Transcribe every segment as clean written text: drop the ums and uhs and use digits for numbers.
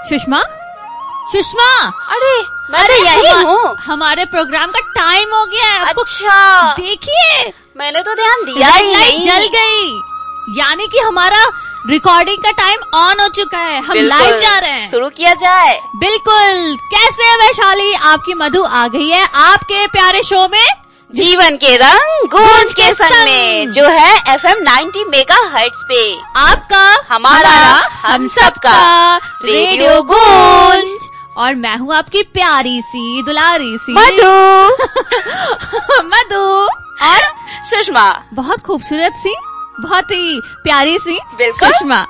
सुषमा, सुषमा, अरे मैं तो यही हूँ। हमारे प्रोग्राम का टाइम हो गया है। अच्छा देखिए, मैंने तो ध्यान दिया ही नहीं। जल गई, यानी कि हमारा रिकॉर्डिंग का टाइम ऑन हो चुका है। हम लाइव जा रहे हैं। शुरू किया जाए। बिल्कुल। कैसे है वैशाली? आपकी मधु आ गई है आपके प्यारे शो में जीवन के रंग गूंज के संग में, जो है FM 90 मेगाहर्ट्ज पे। आपका, हमारा, हम सबका रेडियो गूंज। और मैं हूँ आपकी प्यारी सी दुलारी सी मधु। मधु और सुषमा, बहुत खूबसूरत सी, बहुत ही प्यारी सी बिल्कुल सुषमा।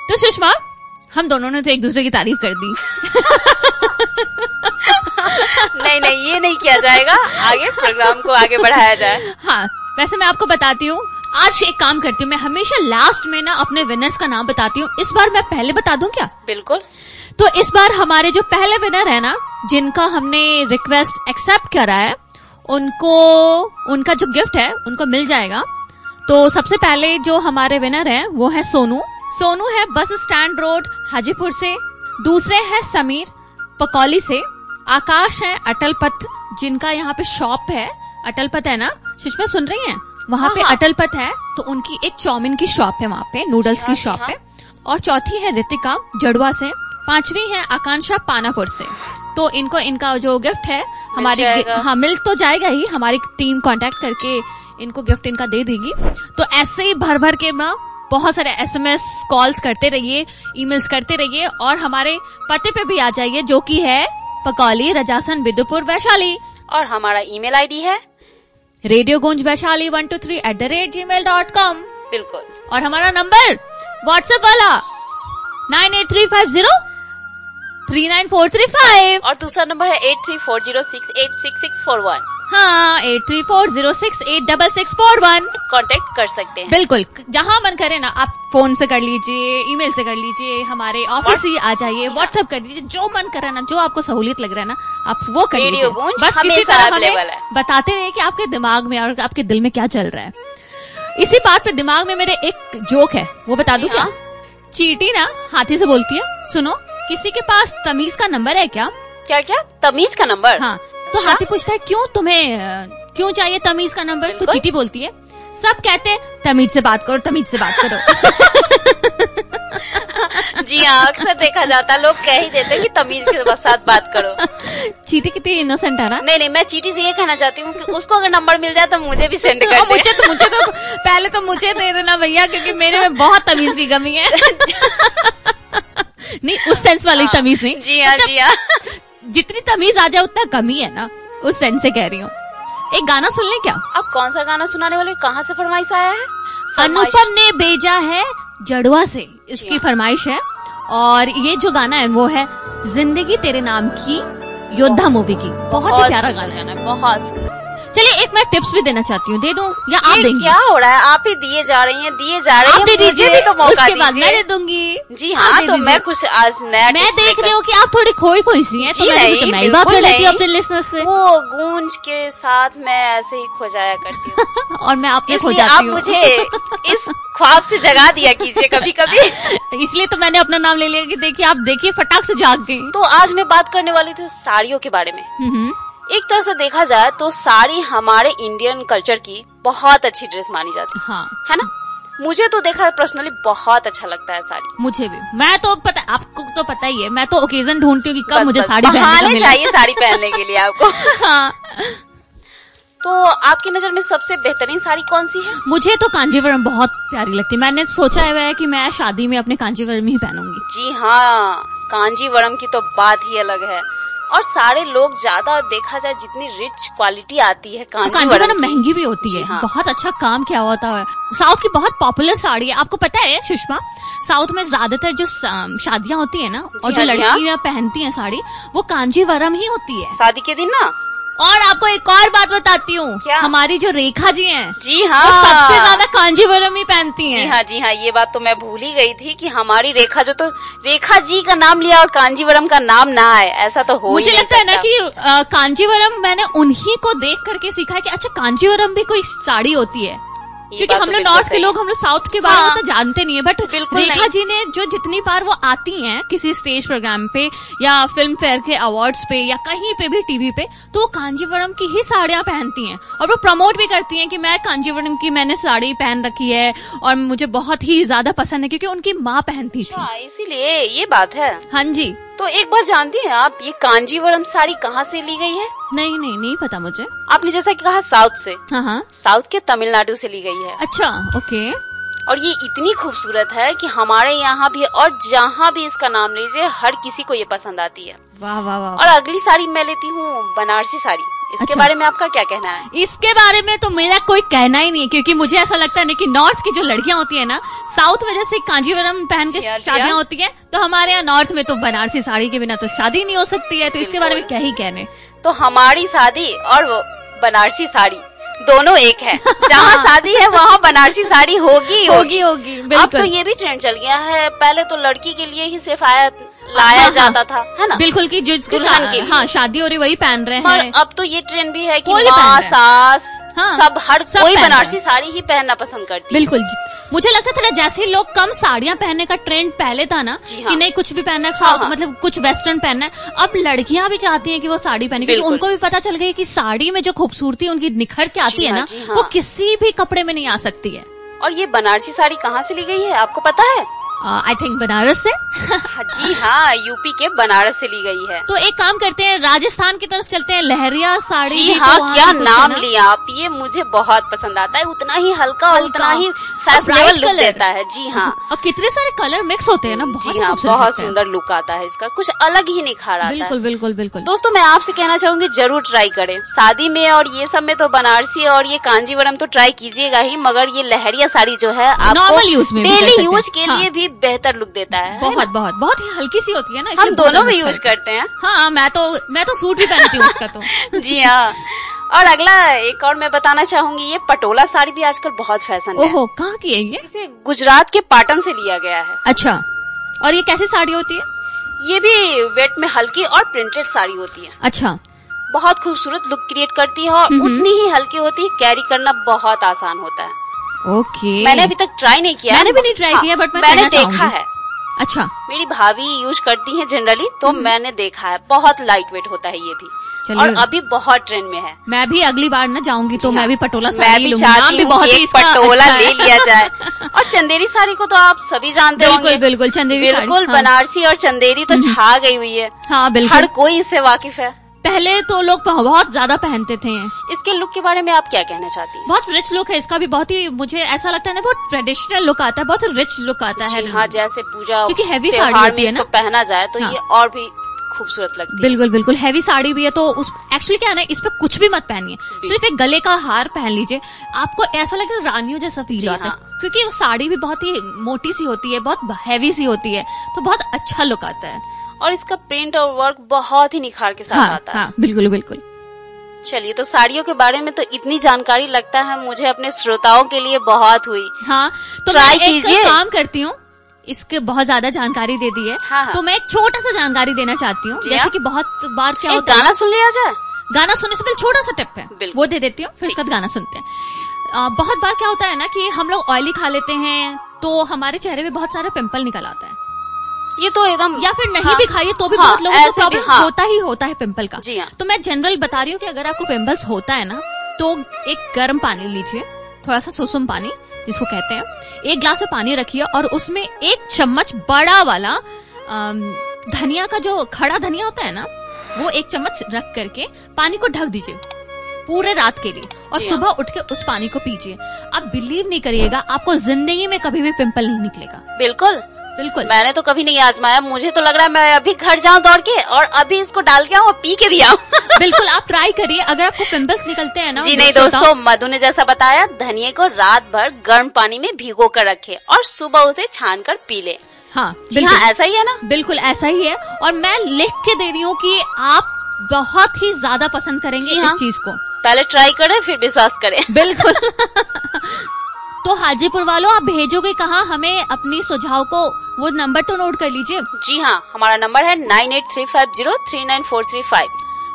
तो सुषमा, हम दोनों ने तो एक दूसरे की तारीफ कर दी। नहीं नहीं, ये नहीं किया जाएगा। आगे प्रोग्राम को आगे बढ़ाया जाए। हाँ, वैसे मैं आपको बताती हूँ, आज एक काम करती हूँ, मैं हमेशा लास्ट में ना अपने विनर्स का नाम बताती हूँ। इस बार मैं पहले बता दूं क्या? बिल्कुल। तो इस बार हमारे जो पहले विनर है ना, जिनका हमने रिक्वेस्ट एक्सेप्ट करा है, उनको उनका जो गिफ्ट है उनको मिल जाएगा। तो सबसे पहले जो हमारे विनर है वो है सोनू। सोनू है बस स्टैंड रोड हाजीपुर से। दूसरे है समीर पकौली से। आकाश है अटल पथ, जिनका यहाँ पे शॉप है। अटल पथ है ना सुषमा, सुन रही हैं? वहाँ पे अटल पथ है, तो उनकी एक चाउमीन की शॉप है वहाँ पे, नूडल्स की शॉप है। और चौथी है रितिका जड़वा से। पांचवी है आकांक्षा पानापुर से। तो इनको इनका जो गिफ्ट है हमारी, हाँ मिल तो जाएगा ही, हमारी टीम कांटेक्ट करके इनको गिफ्ट इनका दे देगी। तो ऐसे ही भर भर के ना बहुत सारे SMS कॉल्स करते रहिए, ईमेल्स करते रहिए, और हमारे पते पे भी आ जाइए, जो कि है पकौली रजासन विदुपुर वैशाली। और हमारा ईमेल ID है radiogunjvaishali123@gmail.com। बिल्कुल। और हमारा नंबर व्हाट्सएप वाला 9835039435। और दूसरा नंबर है 8340686641। हाँ, 8340686641। कांटेक्ट कर सकते हैं। बिल्कुल, जहाँ मन करे ना, आप फोन से कर लीजिए, ईमेल से कर लीजिए, हमारे ऑफिस ही आ जाइए, व्हाट्सएप कर दीजिए, जो मन करे ना, जो आपको सहूलियत लग रहा है ना, आप वो कर लीजिए। बस किसी तरह हमें बताते रहिए कि आपके दिमाग में और आपके दिल में क्या चल रहा है। इसी बात पे दिमाग में मेरे एक जोक है, वो बता दूं क्या? चींटी ना हाथी से बोलती है, सुनो, किसी के पास तमीज का नंबर है क्या? क्या क्या? तमीज का नंबर? हाँ। तो हाथी पूछता है, क्यों, तुम्हें क्यों चाहिए तमीज का नंबर? तो चींटी बोलती है, सब कहते हैं तमीज से बात करो, तमीज से बात करो। जी हाँ, अक्सर देखा जाता है, लोग कह ही देते हैं कि तमीज के साथ बात करो। चींटी कितनी इनोसेंट है ना। नहीं, मैं चींटी से ये कहना चाहती हूँ कि उसको अगर नंबर मिल जाए तो मुझे भी सेंड कर दे। मुझे तो पहले तो मुझे दे देना भैया, क्योंकि मेरे में बहुत तमीज की कमी है। नहीं, उस सेंस वाली तमीज नहीं। जी हाँ, जी हाँ। जितनी तमीज आ जाए उतना कमी है ना, उस सेंस से कह रही हूँ। एक गाना सुन ले क्या? अब कौन सा गाना सुनाने वाले? कहाँ से फरमाइश आया है? अनुपम ने भेजा है जड़वा से, इसकी फरमाइश है। और ये जो गाना है वो है जिंदगी तेरे नाम की, योद्धा मूवी की। बहुत ही प्यारा गाना है, बहुत सुंदर। चलिए, एक मैं टिप्स भी देना चाहती हूँ, दे दूं या आप देंगी? क्या हो रहा है? आप ही दिए जा रही हैं, दिए जा रही हैं। आप दे दीजिए, भी तो मौका उसके बाद दीजिए। मैं दे दूंगी। जी हाँ, तो मैं कुछ आज नया मैं देख रही हूँ कि आप थोड़ी खोई सी हैं, तो मैं सोचा मैं ही बात कर लेती हूँ अपने लिसनर से। वो गूंज के साथ मैं ऐसे ही खो जाया करती हूँ। और मैं आपने खो जाती हूँ। आप मुझे इस ख्वाब से जगा दिया कीजिए कभी कभी। इसलिए तो मैंने अपना नाम ले लिया कि देखिए, आप देखिए, फटाक से जाग गई। तो आज मैं बात करने वाली थी साड़ियों के बारे में। एक तरह से देखा जाए तो साड़ी हमारे इंडियन कल्चर की बहुत अच्छी ड्रेस मानी जाती है। हाँ, है ना? मुझे तो देखा पर्सनली बहुत अच्छा लगता है साड़ी। मुझे भी। मैं तो पता, आपको तो पता ही है, मैं तो ओकेजन ढूंढती हूँ कि कब मुझे साड़ी पहनने चाहिए, साड़ी पहनने के लिए आपको। हाँ। तो आपकी नजर में सबसे बेहतरीन साड़ी कौन सी है? मुझे तो कांजीवरम बहुत प्यारी लगती है। मैंने सोचा है कि मैं शादी में अपने कांजीवरम ही पहनूंगी। जी हाँ, कांजीवरम की तो बात ही अलग है। और सारे लोग ज्यादा देखा जाए, जितनी रिच क्वालिटी आती है कांजीवरम महंगी भी होती है। हाँ। बहुत अच्छा काम किया होता है। साउथ की बहुत पॉपुलर साड़ी है, आपको पता है सुषमा? साउथ में ज्यादातर जो शादियां होती है ना, और जो लड़कियां पहनती हैं साड़ी, वो कांजीवरम ही होती है शादी के दिन ना। और आपको एक और बात बताती हूँ, हमारी जो रेखा जी हैं, जी हाँ, वो सबसे ज्यादा कांजीवरम ही पहनती हैं। जी हाँ, जी हाँ, ये बात तो मैं भूल ही गई थी कि हमारी रेखा जो, तो रेखा जी का नाम लिया और कांजीवरम का नाम ना आए, ऐसा तो हो मुझे लगता है ना कि कांजीवरम मैंने उन्हीं को देख करके सीखा है कि अच्छा, कांजीवरम भी कोई साड़ी होती है। क्योंकि हम लोग नॉर्थ के लोग, हम लोग साउथ के बारे में तो जानते नहीं है, बट बिल्कुल रेखा नहीं। जी ने जो जितनी बार वो आती हैं किसी स्टेज प्रोग्राम पे या फिल्म फेयर के अवार्ड्स पे या कहीं पे भी टीवी पे, तो वो कांजीवरम की ही साड़ियां पहनती हैं और वो प्रमोट भी करती हैं कि मैं कांजीवरम की मैंने साड़ी पहन रखी है और मुझे बहुत ही ज्यादा पसंद है, क्योंकि उनकी माँ पहनती थी। इसीलिए ये बात है। हाँ जी। तो एक बार जानती हैं आप ये कांजीवरम साड़ी कहाँ से ली गई है? नहीं पता मुझे। आपने जैसा कि कहा साउथ से, हाँ, साउथ के तमिलनाडु से ली गई है। अच्छा, ओके। और ये इतनी खूबसूरत है कि हमारे यहाँ भी और जहाँ भी इसका नाम लीजिए हर किसी को ये पसंद आती है। वाह वाह वाह। और अगली साड़ी मैं लेती हूँ बनारसी साड़ी। इसके अच्छा। बारे में आपका क्या कहना है? इसके बारे में तो मेरा कोई कहना ही नहीं है, क्योंकि मुझे ऐसा लगता है ना कि नॉर्थ की जो लड़कियां होती है ना, साउथ में जैसे कांजीवरम पहन के शादियां होती है, तो हमारे यहाँ नॉर्थ में तो बनारसी साड़ी के बिना तो शादी नहीं हो सकती है। तो इसके बारे में क्या ही कहने। तो हमारी शादी और बनारसी साड़ी दोनों एक है। जहाँ शादी है वहाँ बनारसी साड़ी होगी। अब तो ये भी ट्रेंड चल गया है। पहले तो लड़की के लिए ही सिर्फ लाया जाता था, है ना? बिल्कुल की जो शादी हो रही वही पहन रहे हैं। अब तो ये ट्रेंड भी है कि माँ, सास, सब हर कोई बनारसी साड़ी ही पहनना पसंद करती है। बिल्कुल। मुझे लगता था ना जैसे लोग कम साड़ियां पहनने का ट्रेंड पहले था ना, कि नहीं कुछ भी पहनना है, मतलब कुछ वेस्टर्न पहनना है, अब लड़कियां भी चाहती हैं कि वो साड़ी पहने, क्योंकि उनको भी पता चल गई कि साड़ी में जो खूबसूरती उनकी निखर के आती है ना, वो किसी भी कपड़े में नहीं आ सकती है। और ये बनारसी साड़ी कहाँ से ली गई है आपको पता है? आई थिंक बनारस से। जी हाँ, यूपी के बनारस से ली गई है। तो एक काम करते हैं, राजस्थान की तरफ चलते हैं। लहरिया साड़ी। जी हाँ, तो क्या नाम लिया आप। ये मुझे बहुत पसंद आता है। उतना ही हल्का और उतना ही फैशनेबल लुक देता है। जी हाँ, और कितने सारे कलर मिक्स होते हैं ना, जी हाँ, बहुत सुंदर लुक आता है इसका, कुछ अलग ही निखार आता है। बिल्कुल बिल्कुल बिल्कुल। दोस्तों, मैं आपसे कहना चाहूंगी जरूर ट्राई करें। शादी में और ये सब में तो बनारसी और ये कांजीवरम तो ट्राई कीजिएगा ही, मगर ये लहरिया साड़ी जो है आपको डेली यूज के लिए भी बेहतर लुक देता है। बहुत ही हल्की सी होती है ना, हम दोनों में यूज करते हैं। हाँ, मैं तो सूट भी पहनती हूँ उसका तो। जी हाँ। और अगला एक और मैं बताना चाहूंगी, ये पटोला साड़ी भी आजकल बहुत फैशन है। ओहो, कहाँ की है ये? इसे गुजरात के पाटन से लिया गया है। अच्छा, और ये कैसी साड़ी होती है? ये भी वेट में हल्की और प्रिंटेड साड़ी होती है। अच्छा। बहुत खूबसूरत लुक क्रिएट करती है और उतनी ही हल्की होती है, कैरी करना बहुत आसान होता है। ओके। मैंने अभी तक ट्राई नहीं किया। मैंने भी नहीं ट्राई किया, बट मैंने देखा है। अच्छा। मेरी भाभी यूज करती हैं जनरली, तो मैंने देखा है। बहुत लाइट वेट होता है ये भी, और अभी बहुत ट्रेंड में है। मैं भी अगली बार ना जाऊंगी तो मैं भी पटोला साड़ी लूंगी। मैं भी बहुत ही पटोला ले लिया जाए। और चंदेरी साड़ी को तो आप सभी जानते होंगे। बिल्कुल चंदेरी साड़ी, बिल्कुल बनारसी और चंदेरी तो छा गई हुई है। हाँ बिल्कुल, हर कोई इससे वाकिफ है। पहले तो लोग बहुत ज्यादा पहनते थे। इसके लुक के बारे में आप क्या कहना चाहती हैं? बहुत रिच लुक है इसका भी, बहुत ही मुझे ऐसा लगता है ना, बहुत ट्रेडिशनल लुक आता है, बहुत रिच लुक आता है। हाँ, जैसे पूजा क्योंकि हैवी साड़ी होती है ना, पहना जाए तो ये और भी खूबसूरत लगती है। बिल्कुल बिल्कुल, हैवी साड़ी भी है तो एक्चुअली क्या है ना, इस पे कुछ भी मत पहनिए, सिर्फ एक गले का हार पहन लीजिए, आपको ऐसा लगेगा रानियों जैसा फील आता है। क्योंकि वो साड़ी भी बहुत ही मोटी सी होती है, बहुत हैवी सी होती है, तो बहुत अच्छा लुक आता है। और इसका प्रिंट और वर्क बहुत ही निखार के साथ आता है। हाँ, बिल्कुल बिल्कुल। चलिए, तो साड़ियों के बारे में तो इतनी जानकारी लगता है मुझे अपने श्रोताओं के लिए बहुत हुई। हाँ, तो ट्राई कीजिए। काम करती हूँ, इसके बहुत ज्यादा जानकारी दे दी है। हाँ। तो मैं एक छोटा सा जानकारी देना चाहती हूँ, जैसे कि बहुत बार क्या होता है, गाना सुन लिया जाए। गाना सुनने से पहले छोटा सा टिप है, वो दे देती हूँ, फिर उसके बाद गाना सुनते हैं। बहुत बार क्या होता है ना कि हम लोग ऑयली खा लेते हैं तो हमारे चेहरे पे बहुत सारा पिंपल निकल आता है। ये तो एकदम, या फिर नहीं भी खाइए तो भी बहुत लोगों को प्रॉब्लम होता ही होता है पिंपल का। जी हाँ। तो मैं जनरल बता रही हूँ कि अगर आपको पिंपल्स होता है ना, तो एक गर्म पानी लीजिए, थोड़ा सा सुसुम पानी जिसको कहते हैं, एक ग्लास में पानी रखिए और उसमें 1 चम्मच बड़ा वाला धनिया का जो खड़ा धनिया होता है ना, वो 1 चम्मच रख करके पानी को ढक दीजिए पूरे रात के लिए, और सुबह उठ के उस पानी को पीजिए। आप बिलीव नहीं करिएगा, आपको जिंदगी में कभी भी पिंपल नहीं निकलेगा। बिल्कुल बिल्कुल, मैंने तो कभी नहीं आजमाया। मुझे तो लग रहा है मैं अभी घर जाऊं दौड़ के और अभी इसको डाल के आऊं और पी के भी आऊं। बिल्कुल, आप ट्राई करिए अगर आपको पिंपल्स निकलते हैं ना। जी नहीं दोस्तों, मधु ने जैसा बताया, धनिये को रात भर गर्म पानी में भिगो कर रखे और सुबह उसे छान कर पी ले। हाँ, हाँ, ऐसा ही है ना? बिल्कुल ऐसा ही है, और मैं लिख के दे रही हूँ कि आप बहुत ही ज्यादा पसंद करेंगे इस चीज को। पहले ट्राई करें फिर विश्वास करें। बिल्कुल। तो हाजीपुर वालों, आप भेजोगे कहाँ हमें अपनी सुझाव को? वो नंबर तो नोट कर लीजिए। जी हाँ, हमारा नंबर है 9835039435।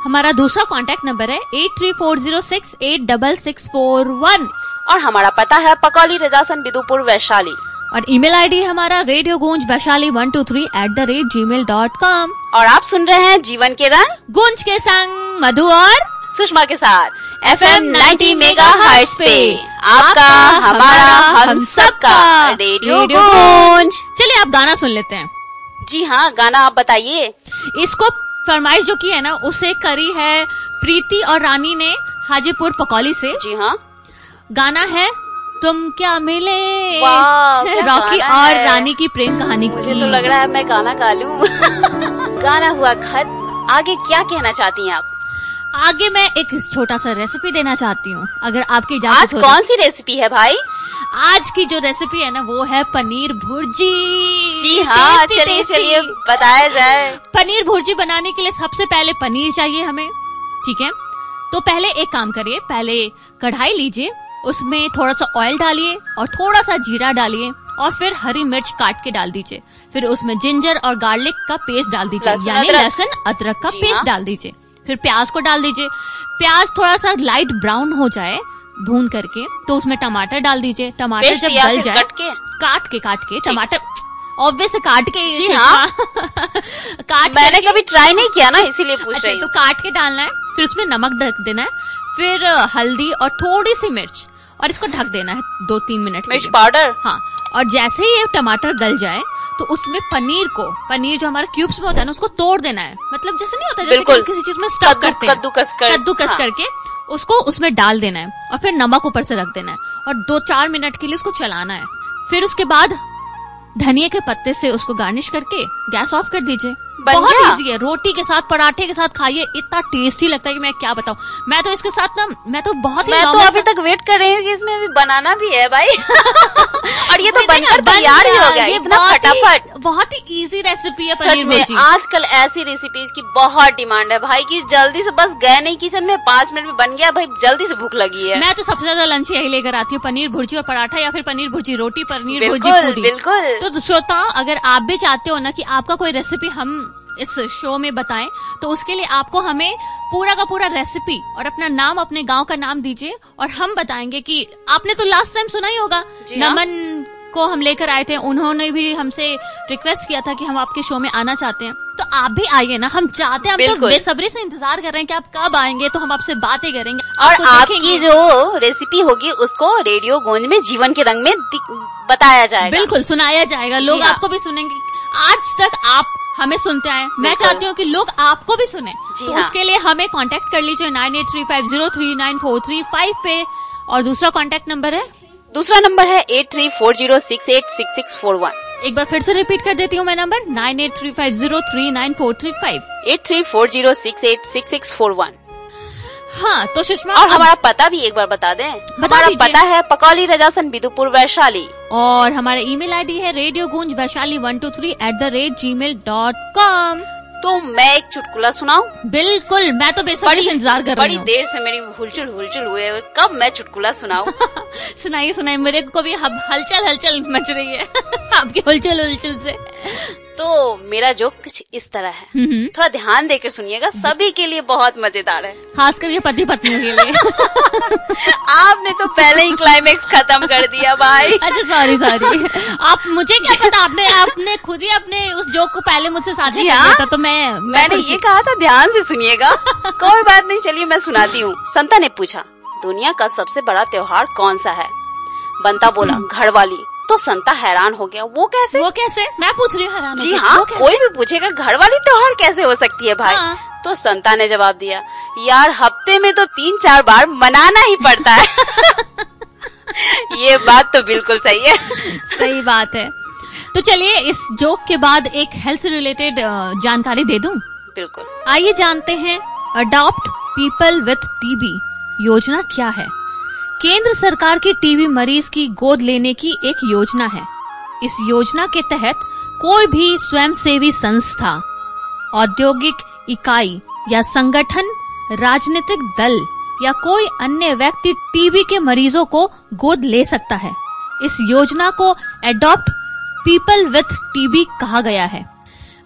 हमारा दूसरा कांटेक्ट नंबर है 8340686641। और हमारा पता है पकौली रजासन बिदुपुर वैशाली। और ईमेल आईडी है हमारा radiogooंजवैशाली123@gmail.com। और आप सुन रहे हैं जीवन के रंग गूंज के संग मधु और सुषमा के साथ FM 90 मेगाहर्ट्ज पे आपका, हमारा, हम सबका रेडियो गूंज। चलिए आप गाना सुन लेते हैं। जी हाँ, गाना आप बताइए। इसको फरमाइश जो की है ना उसे करी है प्रीति और रानी ने हाजीपुर पकौली से। जी हाँ, गाना है तुम क्या मिले, रॉकी और रानी की प्रेम कहानी। मुझे तो लग रहा है मैं गाना गा लूं। गाना हुआ खत्म, आगे क्या कहना चाहती हैं आप? आगे मैं एक छोटा सा रेसिपी देना चाहती हूँ, अगर आपकी इजाजत हो। आज कौन सी रेसिपी है भाई? आज की जो रेसिपी है ना वो है पनीर भुर्जी। जी हाँ, चलिए बताया जाए। पनीर भुर्जी बनाने के लिए सबसे पहले पनीर चाहिए हमें, ठीक है। तो पहले एक काम करिए, पहले कढ़ाई लीजिए, उसमें थोड़ा सा ऑयल डालिए और थोड़ा सा जीरा डालिए और फिर हरी मिर्च काट के डाल दीजिए। फिर उसमें जिंजर और गार्लिक का पेस्ट डाल दीजिए, यानी लहसुन अदरक का पेस्ट डाल दीजिए। फिर प्याज को डाल दीजिए। प्याज थोड़ा सा लाइट ब्राउन हो जाए भून करके तो उसमें टमाटर डाल दीजिए। टमाटर जब गल जाए काट के टमाटर ऑब्वियस काट के। हाँ। मैंने कभी ट्राई नहीं किया ना, इसीलिए पूछ रही हूँ। तो काट के डालना है, फिर उसमें नमक देना है, फिर हल्दी और थोड़ी सी मिर्च, और इसको ढक देना है 2-3 मिनट। मिर्च पाउडर। हाँ, और जैसे ही ये टमाटर गल जाए तो उसमें पनीर जो हमारा क्यूब्स में होता है ना उसको तोड़ देना है। मतलब जैसे नहीं होता जैसे किसी चीज में स्टफ करते हैं, कद्दूकस करके उसको उसमें डाल देना है और फिर नमक ऊपर से रख देना है और 2-4 मिनट के लिए उसको चलाना है। फिर उसके बाद धनिया के पत्ते से उसको गार्निश करके गैस ऑफ कर दीजिए। बहुत इजी है, रोटी के साथ पराठे के साथ खाइए, इतना टेस्टी लगता है कि मैं क्या बताऊं। मैं तो इसके साथ ना मैं तो अभी तक वेट कर रही हूँ कि इसमें अभी बनाना भी है भाई। और ये तो बनकर तैयार ही हो गया इतना फटाफट। बहुत ही इजी रेसिपी है पनीर भुर्जी। आजकल ऐसी रेसिपीज की बहुत डिमांड है भाई की जल्दी से बस गए नहीं किचन में, 5 मिनट में बन गया भाई, जल्दी से भूख लगी है। मैं तो सबसे ज्यादा लंच यही लेकर आती हूँ, पनीर भुर्जी और पराठा, या फिर पनीर भुर्जी रोटी, पनीर भुर्जी पूरी। बिल्कुल। तो श्रोताओं, अगर आप भी चाहते हो ना कि आपका कोई रेसिपी हम इस शो में बताएं, तो उसके लिए आपको हमें पूरा का पूरा रेसिपी और अपना नाम, अपने गांव का नाम दीजिए और हम बताएंगे कि आपने तो लास्ट टाइम सुना ही होगा, नमन को हम लेकर आए थे, उन्होंने भी हमसे रिक्वेस्ट किया था कि हम आपके शो में आना चाहते हैं। तो आप भी आइए ना, हम चाहते हैं, हम तो बेसब्री से इंतजार कर रहे हैं कि आप कब आएंगे तो हम आपसे बातें करेंगे। और आपकी जो रेसिपी होगी उसको रेडियो गूंज में जीवन के रंग में बताया जाएगा, बिल्कुल सुनाया जाएगा। लोग आपको भी सुनेंगे। आज तक आप हमें सुनते आए, मैं चाहती हूँ कि लोग आपको भी सुने। तो उसके लिए हमें कांटेक्ट कर लीजिए 9835039435 पे। और दूसरा कांटेक्ट नंबर है 8340686641। एक बार फिर से रिपीट कर देती हूँ मैं नंबर 9835039435 8340686641। हाँ, तो सुषमा, और हमारा पता भी एक बार बता दें। हमारा पता है पकौली रजासन बिदुपुर वैशाली, और हमारा ईमेल आईडी है radiogooंजवैशाली123@gmail.com। तो मैं एक चुटकुला सुनाऊं? बिल्कुल, मैं तो बेसब्री से इंतजार कर रही हूँ। बड़ी देर से मेरी हुलचुल हुए, कब मैं चुटकुला सुनाऊं? सुनाइए, मेरे को भी हलचल मच रही है आपकी हुलचुल से। तो मेरा जोक कुछ इस तरह है, थोड़ा ध्यान देकर सुनिएगा, सभी के लिए बहुत मजेदार है, खासकर ये पति पत्नियों के लिए। आपने तो पहले ही क्लाइमेक्स खत्म कर दिया भाई। अच्छा सॉरी आप, मुझे क्या पता, आपने खुद ही अपने उस जोक को पहले मुझसे साझा कर दिया था। तो मैंने ये कहा था ध्यान से सुनिएगा। कोई बात नहीं, चलिए मैं सुनाती हूँ। संता ने पूछा, दुनिया का सबसे बड़ा त्योहार कौन सा है? बंता बोला, घरवाली। तो संता हैरान हो गया, वो कैसे? मैं पूछ रही हूँ, हैरान। जी हाँ, कोई भी पूछेगा घरवाली त्योहार कैसे हो सकती है भाई? तो संता ने जवाब दिया, यार हफ्ते में तो 3-4 बार मनाना ही पड़ता है। ये बात तो बिल्कुल सही है। सही बात है। तो चलिए इस जोक के बाद एक हेल्थ से रिलेटेड जानकारी दे दूं। बिल्कुल, आइए जानते हैं अडॉप्ट पीपल विथ टीबी योजना क्या है। केंद्र सरकार की टीबी मरीज की गोद लेने की एक योजना है। इस योजना के तहत कोई भी स्वयंसेवी संस्था, औद्योगिक इकाई या संगठन, राजनीतिक दल या कोई अन्य व्यक्ति टीबी के मरीजों को गोद ले सकता है। इस योजना को एडॉप्ट पीपल विथ टीबी कहा गया है।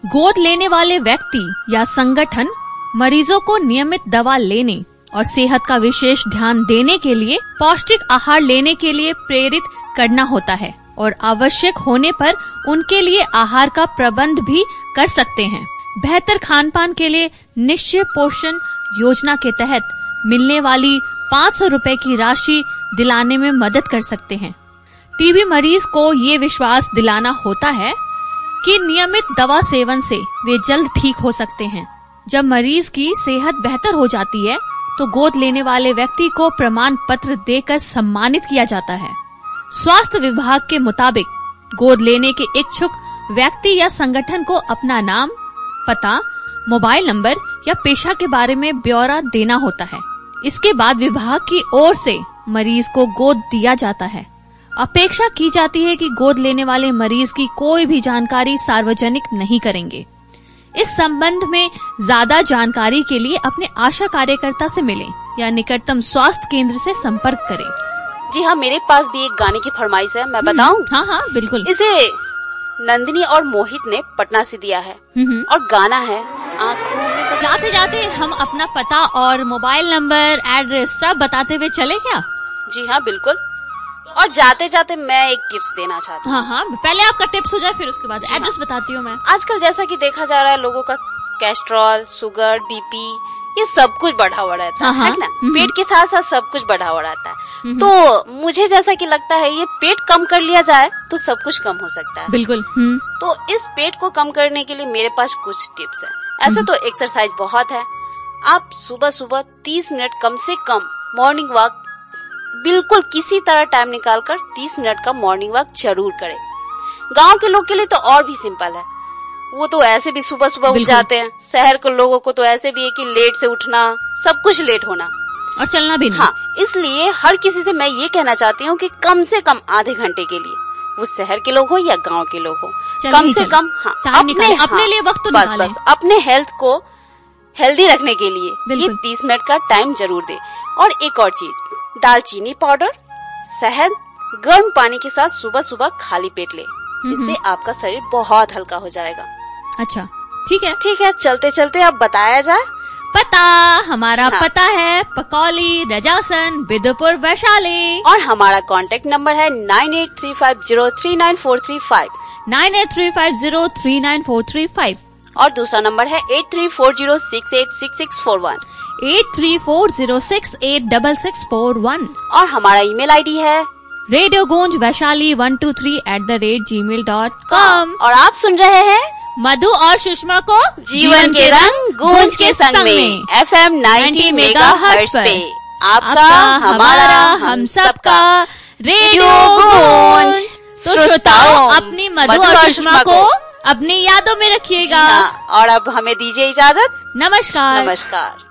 गोद लेने वाले व्यक्ति या संगठन मरीजों को नियमित दवा लेने और सेहत का विशेष ध्यान देने के लिए पौष्टिक आहार लेने के लिए प्रेरित करना होता है और आवश्यक होने पर उनके लिए आहार का प्रबंध भी कर सकते हैं। बेहतर खान पान के लिए निश्चय पोषण योजना के तहत मिलने वाली 500 रुपए की राशि दिलाने में मदद कर सकते हैं। टीबी मरीज को ये विश्वास दिलाना होता है कि नियमित दवा सेवन से वे जल्द ठीक हो सकते हैं। जब मरीज की सेहत बेहतर हो जाती है तो गोद लेने वाले व्यक्ति को प्रमाण पत्र देकर सम्मानित किया जाता है। स्वास्थ्य विभाग के मुताबिक गोद लेने के इच्छुक व्यक्ति या संगठन को अपना नाम, पता, मोबाइल नंबर या पेशा के बारे में ब्यौरा देना होता है। इसके बाद विभाग की ओर से मरीज को गोद दिया जाता है। अपेक्षा की जाती है कि गोद लेने वाले मरीज की कोई भी जानकारी सार्वजनिक नहीं करेंगे। इस संबंध में ज्यादा जानकारी के लिए अपने आशा कार्यकर्ता से मिलें या निकटतम स्वास्थ्य केंद्र से संपर्क करें। जी हाँ, मेरे पास भी एक गाने की फरमाइश है, मैं बताऊं? हाँ हाँ बिल्कुल। इसे नंदिनी और मोहित ने पटना से दिया है और गाना है आँखों में। जाते जाते हम अपना पता और मोबाइल नंबर, एड्रेस सब बताते हुए चले क्या? जी हाँ बिल्कुल। और जाते जाते मैं एक टिप्स देना चाहती हूँ। हाँ, पहले आपका टिप्स हो जाए फिर उसके बाद एड्रेस बताती हूँ मैं। आजकल जैसा कि देखा जा रहा है, लोगों का कोलेस्ट्रॉल, शुगर, बीपी ये सब कुछ बढ़ा हुआ रहता है ना। पेट के साथ साथ सब कुछ बढ़ा हुआ रहता है। तो मुझे जैसा कि लगता है ये पेट कम कर लिया जाए तो सब कुछ कम हो सकता है। बिल्कुल। तो इस पेट को कम करने के लिए मेरे पास कुछ टिप्स है। ऐसे तो एक्सरसाइज बहुत है। आप सुबह सुबह 30 मिनट कम से कम मॉर्निंग वॉक, बिल्कुल किसी तरह टाइम निकालकर 30 मिनट का मॉर्निंग वॉक जरूर करें। गांव के लोग के लिए तो और भी सिंपल है, वो तो ऐसे भी सुबह सुबह उठ जाते हैं। शहर के लोगों को तो ऐसे भी है कि लेट से उठना, सब कुछ लेट होना और चलना भी नहीं। हाँ, इसलिए हर किसी से मैं ये कहना चाहती हूँ कि कम से कम आधे घंटे के लिए, वो शहर के लोग हो या गांव के लोग हो, कम से कम अपने लिए वक्त तो निकालें। बस अपने हेल्थ को हेल्दी रखने के लिए ये 30 मिनट का टाइम जरूर दे। और एक और चीज, दालचीनी पाउडर, शहद, गर्म पानी के साथ सुबह सुबह खाली पेट ले। इससे आपका शरीर बहुत हल्का हो जाएगा। अच्छा ठीक है। चलते चलते अब बताया जाए पता। हमारा पता है पकौली, रजासन, बिदुपुर, वैशाली। और हमारा कांटेक्ट नंबर है 9835039435 9835039435 और दूसरा नंबर है 8340686641 8340686641 और हमारा ईमेल आईडी है radiogunjvaishali123@gmail.com। और आप सुन रहे हैं मधु और सुषमा को जीवन के रंग गूंज के संग में FM 90 मेगाहर्ट्ज पे आपका, हमारा, हम सबका रेडियो गूंज। तो श्रोताओं, अपनी मधु और सुषमा को अपनी यादों में रखिएगा। और अब हमें दीजिए इजाजत। नमस्कार।